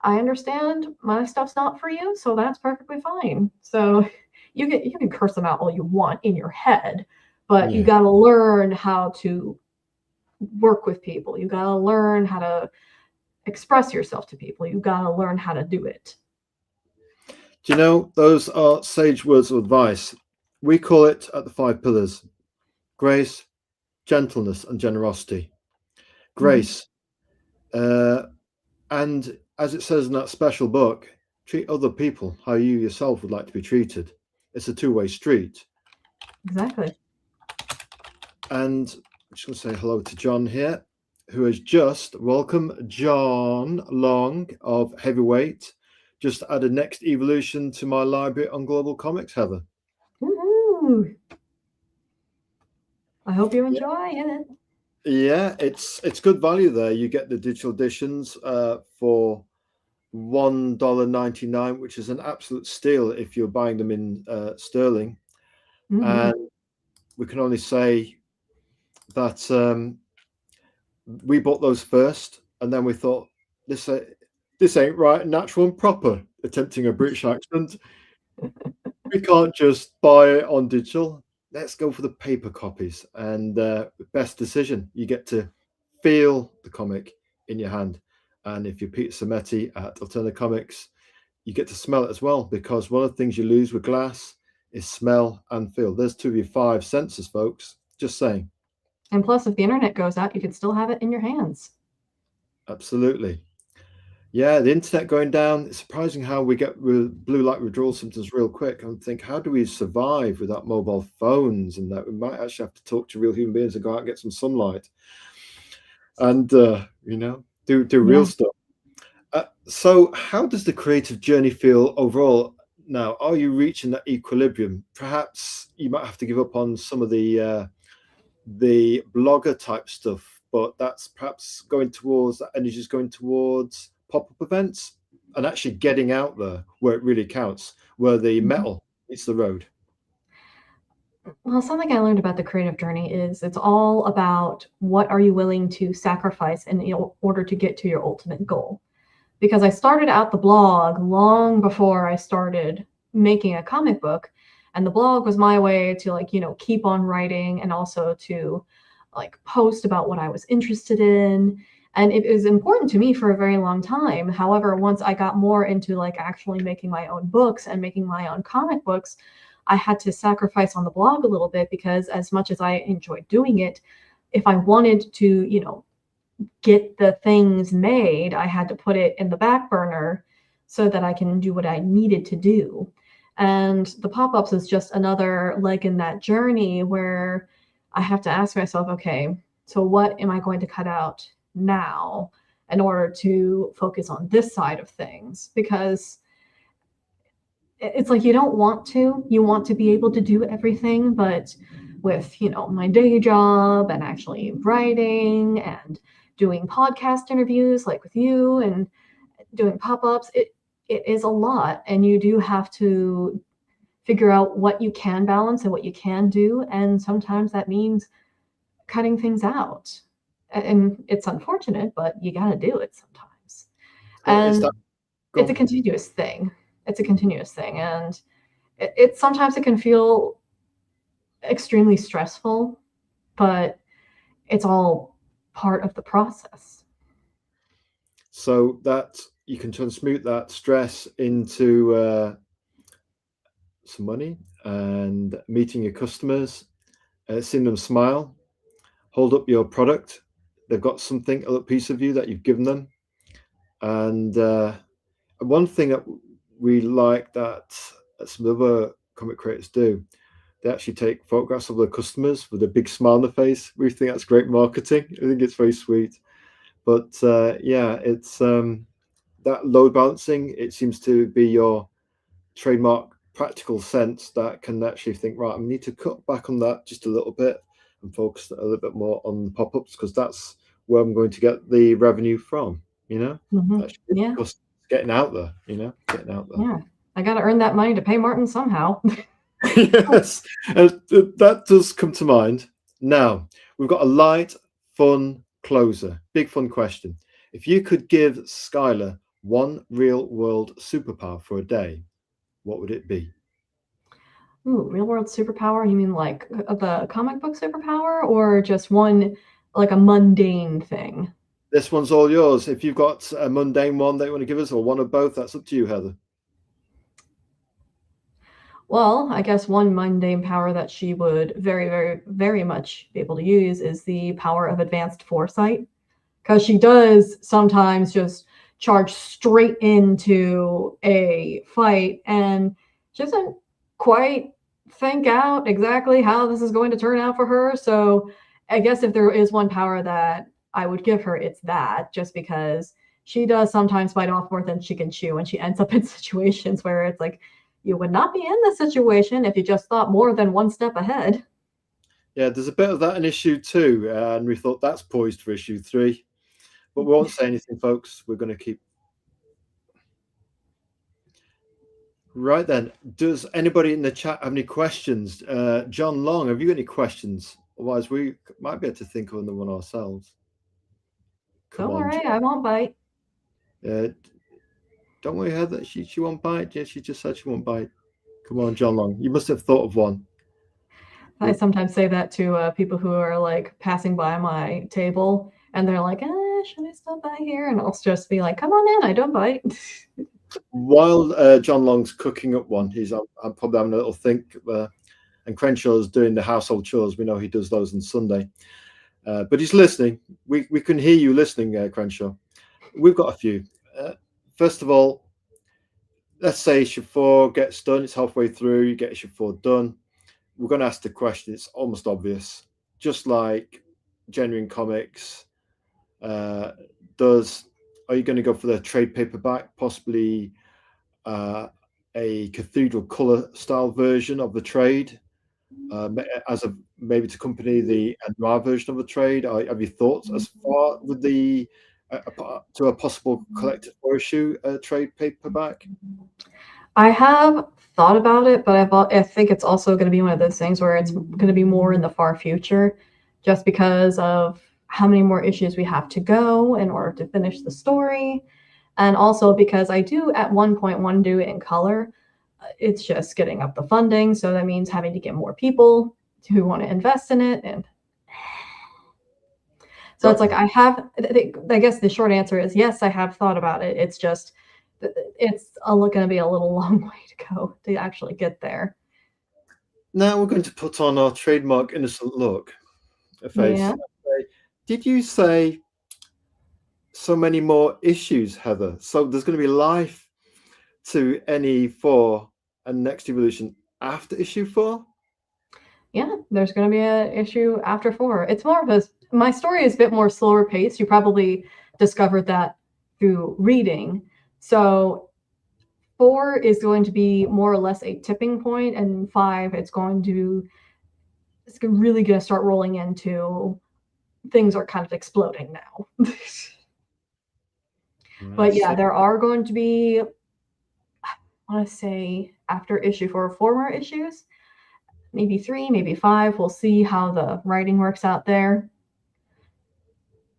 I understand my stuff's not for you, so that's perfectly fine. So you can curse them out all you want in your head, but you got to learn how to work with people. You got to learn how to express yourself to people. You got to learn how to do it. Do you know, those are sage words of advice. We call it at the 5 pillars: grace, gentleness, and generosity. Grace, and as it says in that special book, treat other people how you yourself would like to be treated. It's a two-way street. Exactly. And I'm just going to say hello to John here, who has just welcome John Long of Heavyweight. Just added next evolution to my library on Global Comics, Heather. Woo-hoo. I hope you enjoy it. Yeah, it's good value there. You get the digital editions for $1.99, which is an absolute steal if you're buying them in sterling. And we can only say that we bought those first, and then we thought this ain't right, natural and proper. Attempting a British accent, we can't just buy it on digital. Let's go for the paper copies, and best decision. You get to feel the comic in your hand, and if you're Peter Sametti at Alternative Comics, you get to smell it as well, because one of the things you lose with glass is smell and feel. There's 2 of your 5 senses, folks. Just saying. And plus, if the internet goes out, you can still have it in your hands. Absolutely. Yeah, the internet going down. It's surprising how we get blue light withdrawal symptoms real quick. I think, how do we survive without mobile phones? And that we might actually have to talk to real human beings and go out and get some sunlight, and do real stuff. So, how does the creative journey feel overall? Now, are you reaching that equilibrium? Perhaps you might have to give up on some of the blogger type stuff, but that's perhaps going towards that energy is going towards pop-up events and actually getting out there where it really counts, where the metal meets the road. Well, something I learned about the creative journey is it's all about what are you willing to sacrifice in order to get to your ultimate goal. Because I started out the blog long before I started making a comic book, and the blog was my way to keep on writing and also to post about what I was interested in. And it was important to me for a very long time. However, once I got more into actually making my own books and making my own comic books, I had to sacrifice on the blog a little bit, because as much as I enjoyed doing it, if I wanted to, get the things made, I had to put it in the back burner so that I can do what I needed to do. And the pop-ups is just another leg in that journey where I have to ask myself, okay, so what am I going to cut out now in order to focus on this side of things? Because it's like you don't want to. You want to be able to do everything, but with my day job and actually writing and doing podcast interviews like with you and doing pop-ups, it is a lot, and you do have to figure out what you can balance and what you can do, and sometimes that means cutting things out. And it's unfortunate, but you got to do it sometimes. It's And that. it's a continuous thing. It's a continuous thing, and it sometimes it can feel extremely stressful, but it's all part of the process. So that you can transmute that stress into some money and meeting your customers, seeing them smile, hold up your product. They've got something, a little piece of you that you've given them. And one thing that we like that some other comic creators do, they actually take photographs of their customers with a big smile on the face. We think that's great marketing. I think it's very sweet. But yeah, it's that load balancing. It seems to be your trademark practical sense that can actually think, right, I need to cut back on that just a little bit and focus a little bit more on the pop-ups, because that's where I'm going to get the revenue from, Mm-hmm. That's Yeah, getting out there, getting out there. yeah. I got to earn that money to pay Martin somehow. Yes, that does come to mind. Now, we've got a light, fun closer. Big fun question. If you could give Skylar one real world superpower for a day, what would it be? Ooh, real world superpower? You mean like the comic book superpower, or just one, like a mundane thing? This one's all yours. If you've got a mundane one that you want to give us, or one of both, that's up to you, Heather. Well, I guess one mundane power that she would very, very, very much be able to use is the power of advanced foresight. Because she does sometimes just charge straight into a fight, and she doesn't quite think out exactly how this is going to turn out for her. So I guess if there is one power that I would give her, it's that, just because she does sometimes bite off more than she can chew, and she ends up in situations where it's like, you would not be in this situation if you just thought more than one step ahead. Yeah, there's a bit of that in issue 2, and we thought that's poised for issue 3. But we won't say anything, folks. We're going to keep. Right then. Does anybody in the chat have any questions? John Long, have you got any questions? Otherwise, we might be able to think of one ourselves. Come Don't worry, I won't bite. Don't worry, Heather. She won't bite. Yeah, she just said she won't bite. Come on, John Long. You must have thought of one. I sometimes say that to people who are like passing by my table, and they're like, should I stop by here? And I'll just be like, come on in, I don't bite. While John Long's cooking up one, I'm probably having a little think. And Crenshaw's doing the household chores. We know he does those on Sunday. But he's listening. We can hear you listening, Crenshaw. We've got a few. First of all, let's say issue 4 gets done. It's halfway through. You get issue 4 done. We're going to ask the question. It's almost obvious. Just like Genuine Comics does, are you going to go for the trade paperback, possibly a cathedral color style version of the trade, maybe to accompany the noir version of the trade? Have you thoughts as far with the to a possible collected issue trade paperback? I have thought about it, but I think it's also going to be one of those things where it's going to be more in the far future, just because of how many more issues we have to go in order to finish the story. And also because I do at one point want to do it in color. It's just getting up the funding. So that means having to get more people who want to invest in it. And so it's like I guess the short answer is yes, I have thought about it. It's just, it's going to be a little long way to go to actually get there. Now we're going to put on our trademark innocent look, a face. Yeah. Did you say so many more issues, Heather? So there's going to be life to NE4 and Next Evolution after issue 4? Yeah, there's going to be an issue after 4. It's more of my story is a bit more slower paced. You probably discovered that through reading. So 4 is going to be more or less a tipping point, and 5, it's really going to start rolling into things are kind of exploding now. But yeah, there are going to be, I want to say after issue 4 more issues, maybe 3, maybe 5. We'll see how the writing works out there.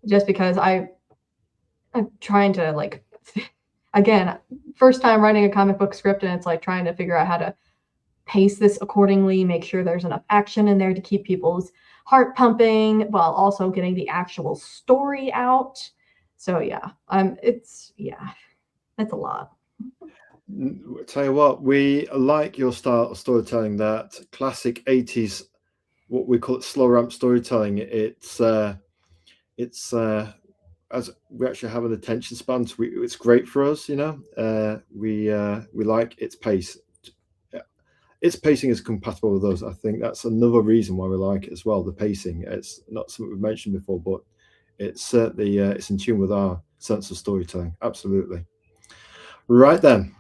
Just because I'm trying to, like, again, first time writing a comic book script, and it's like trying to figure out how to pace this accordingly, make sure there's enough action in there to keep people's heart pumping while also getting the actual story out. So yeah, it's a lot. I'll tell you what, we like your style of storytelling, that classic 80s, what we call it slow ramp storytelling. It's as we actually have an attention span, so it's great for us, you know. We like its pace. Its pacing is compatible with us. I think that's another reason why we like it as well. The pacing, it's not something we've mentioned before, but it's certainly it's in tune with our sense of storytelling. Absolutely. Right then,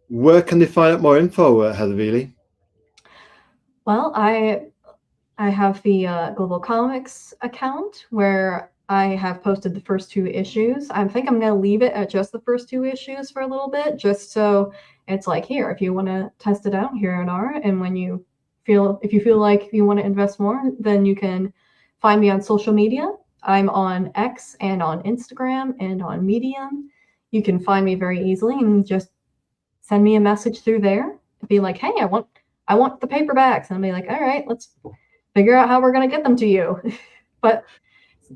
where can they find out more info, Heather Veley? Well, I have the Global Comics account where I have posted the first 2 issues. I think I'm going to leave it at just the first 2 issues for a little bit, just so it's like, here, if you want to test it out, here it are. And if you feel like you want to invest more, then you can find me on social media. I'm on X and on Instagram and on Medium. You can find me very easily and just send me a message through there. Be like, hey, I want the paperbacks. And I'll be like, all right, let's figure out how we're going to get them to you. But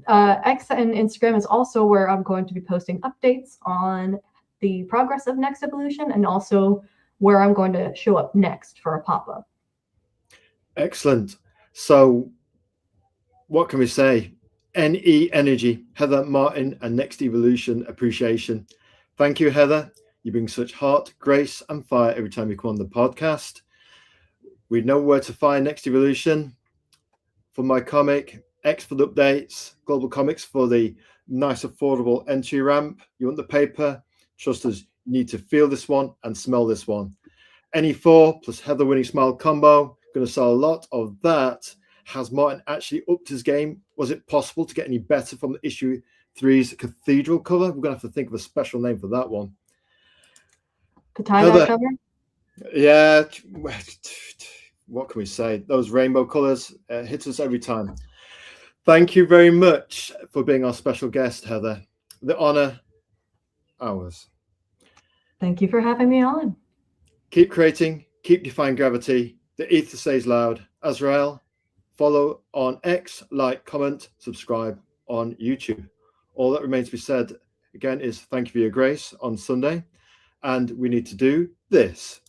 X and Instagram is also where I'm going to be posting updates on the progress of Next Evolution, and also where I'm going to show up next for a pop-up. Excellent. So what can we say? NE Energy, Heather Martin, and Next Evolution appreciation. Thank you, Heather. You bring such heart, grace, and fire every time you come on the podcast. We know where to find Next Evolution for my comic, X for the updates, Global Comics for the nice, affordable entry ramp. You want the paper? Trust us, you need to feel this one and smell this one. NE4 plus Heather Winning Smile combo. Going to sell a lot of that. Has Martin actually upped his game? Was it possible to get any better from the issue 3's Cathedral cover? We're going to have to think of a special name for that one. The tie-dye cover? Yeah. What can we say? Those rainbow colors hit us every time. Thank you very much for being our special guest, Heather. The honor, ours. Thank you for having me on. Keep creating, keep defying gravity. The ether stays loud. Azrael, follow on X, like, comment, subscribe on YouTube. All that remains to be said again is thank you for your grace on Sunday. And we need to do this.